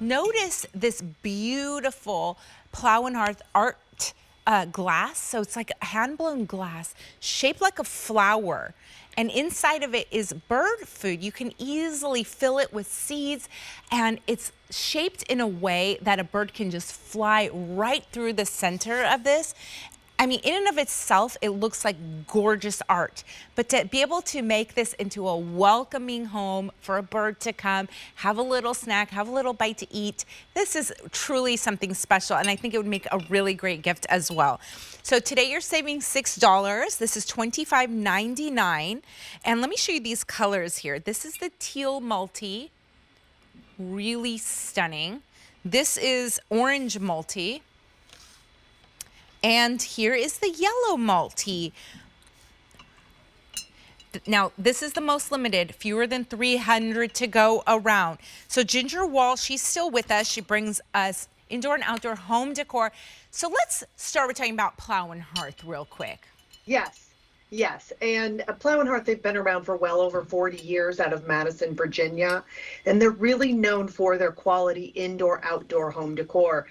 notice this beautiful Plow and Hearth art glass. So it's like hand-blown glass shaped like a flower. And inside of it is bird food. You can easily fill it with seeds, and it's shaped in a way that a bird can just fly right through the center of this. I mean, in and of itself, it looks like gorgeous art. But to be able to make this into a welcoming home for a bird to come, have a little snack, have a little bite to eat, this is truly something special. And I think it would make a really great gift as well. So today you're saving $6. This is $25.99. And let me show you these colors here. This is the teal multi, really stunning. This is orange multi. And here is the yellow multi. Now, this is the most limited, fewer than 300 to go around. So Ginger Wall, she's still with us. She brings us indoor and outdoor home decor. So let's start with talking about Plow and Hearth real quick. Yes. Yes, and Plow and Hearth, they've been around for well over 40 years out of Madison, Virginia, and they're really known for their quality indoor-outdoor home decor.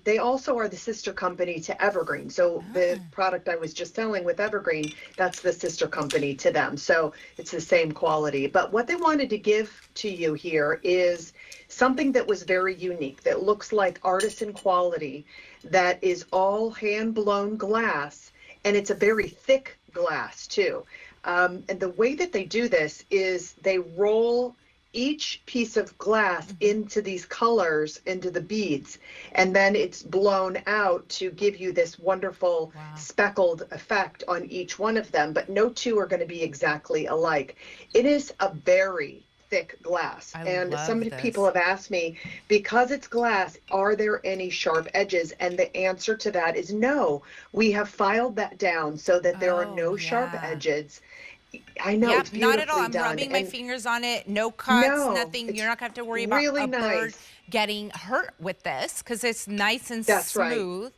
They also are the sister company to Evergreen. So the product I was just selling with Evergreen, that's the sister company to them. So it's the same quality. But what they wanted to give to you here is something that was very unique, that looks like artisan quality, that is all hand-blown glass, and it's a very thick glass too. And the way that they do this is they roll each piece of glass into these colors, into the beads, and then it's blown out to give you this wonderful speckled effect on each one of them, but no two are going to be exactly alike. It is a very thick glass. And some people have asked me, because it's glass, are there any sharp edges? And the answer to that is no. We have filed that down so that there are no sharp edges. I know, it's beautifully not at all. I'm done. rubbing my fingers on it. No cuts, nothing. You're not going to have to worry about a bird getting hurt with this because it's nice and smooth. Right.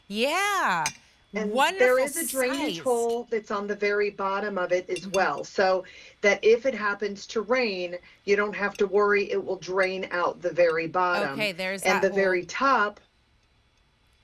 Yeah. And wonderful there is a drainage hole that's on the very bottom of it as well, so that if it happens to rain, you don't have to worry, it will drain out the very bottom. Okay, there's and that the hole. Very top.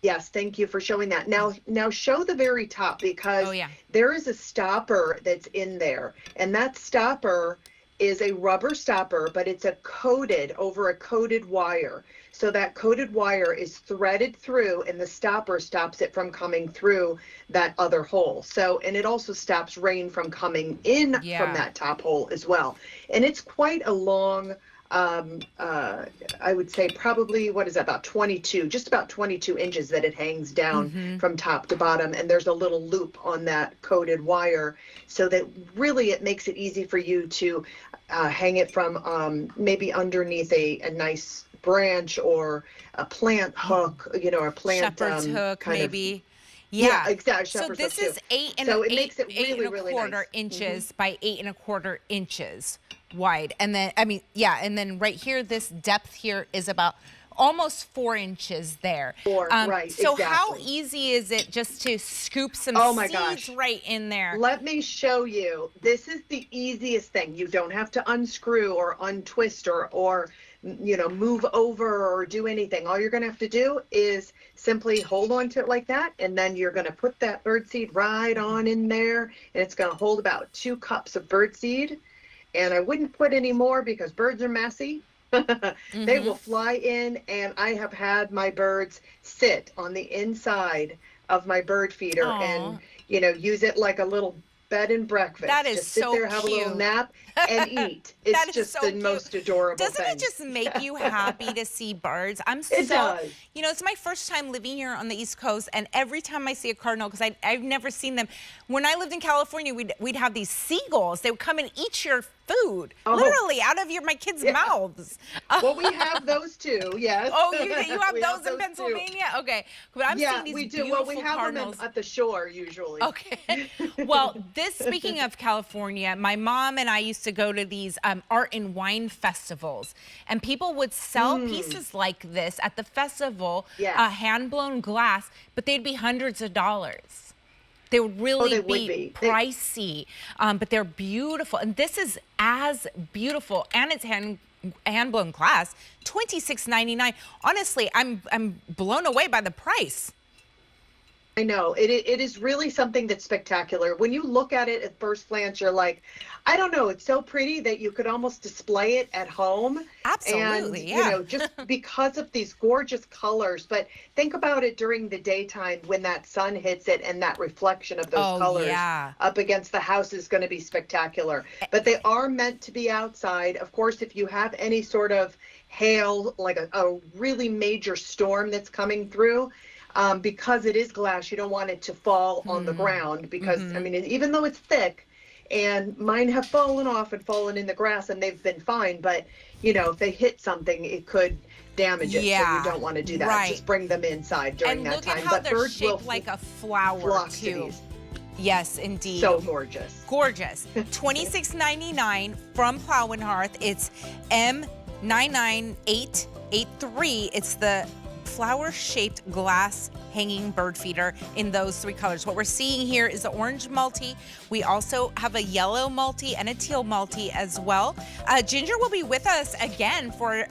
Yes, thank you for showing that. Now show the very top, because there is a stopper that's in there, and that stopper is a rubber stopper, but it's coated over a coated wire. So that coated wire is threaded through, and the stopper stops it from coming through that other hole. So, and it also stops rain from coming in from that top hole as well. And it's quite a long, I would say probably, what is that, about 22, just about 22 inches that it hangs down from top to bottom. And there's a little loop on that coated wire, so that really it makes it easy for you to hang it from maybe underneath a nice branch or a plant hook, you know, or plant shepherd's hook maybe. Yeah, exactly. So this is 8 and a quarter inches by 8 1/4 inches wide, and then and then right here, this depth here is about almost 4 inches there. So how easy is it just to scoop some seeds right in there? Let me show you. This is the easiest thing. You don't have to unscrew or untwist or you know, move over or do anything. All you're going to have to do is simply hold on to it like that, and then you're going to put that birdseed right on in there, and it's going to hold about 2 cups of birdseed. And I wouldn't put any more because birds are messy. They will fly in, and I have had my birds sit on the inside of my bird feeder and, you know, use it like a little bed and breakfast. That is just sit so there, have cute. a little nap, and eat. It's just the most adorable thing. Doesn't it just make you happy to see birds? It does. You know, it's my first time living here on the East Coast, and every time I see a cardinal, because I've never seen them. When I lived in California, we'd have these seagulls. They would come and eat your food, literally out of my kids' mouths. Well, we have those too, yes. Oh, you have those in Pennsylvania? Too. Okay. But I'm seeing these beautiful Well, we have cardinals. them at the shore usually. Okay. Well, speaking of California, my mom and I used to go to these art and wine festivals, and people would sell pieces like this at the festival, hand-blown glass, but they'd be hundreds of dollars. They would really be pricey, but they're beautiful. And this is as beautiful, and it's hand blown glass, $26.99. Honestly, I'm blown away by the price. I know it is really something that's spectacular. When you look at it at first glance, you're like, I don't know, it's so pretty that you could almost display it at home. Absolutely, And, yeah. just because of these gorgeous colors. But think about it during the daytime when that sun hits it and that reflection of those Oh, colors yeah. up against the house is going to be spectacular. But they are meant to be outside. Of course, if you have any sort of hail, like a really major storm that's coming through, because it is glass, you don't want it to fall on the ground because, I mean, even though it's thick, and mine have fallen off and fallen in the grass and they've been fine, but if they hit something, it could damage it. So you Yeah, don't want to do that. right. Just bring them inside during And that look time. at how But they're birds will shaped like a flower flock to too. these. Yes, indeed. So gorgeous. Gorgeous. $26.99 from Plow and Hearth. It's M99883. It's the flower-shaped glass hanging bird feeder in those 3 colors. What we're seeing here is the orange multi. We also have a yellow multi and a teal multi as well. Ginger will be with us again for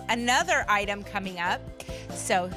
another item coming up. So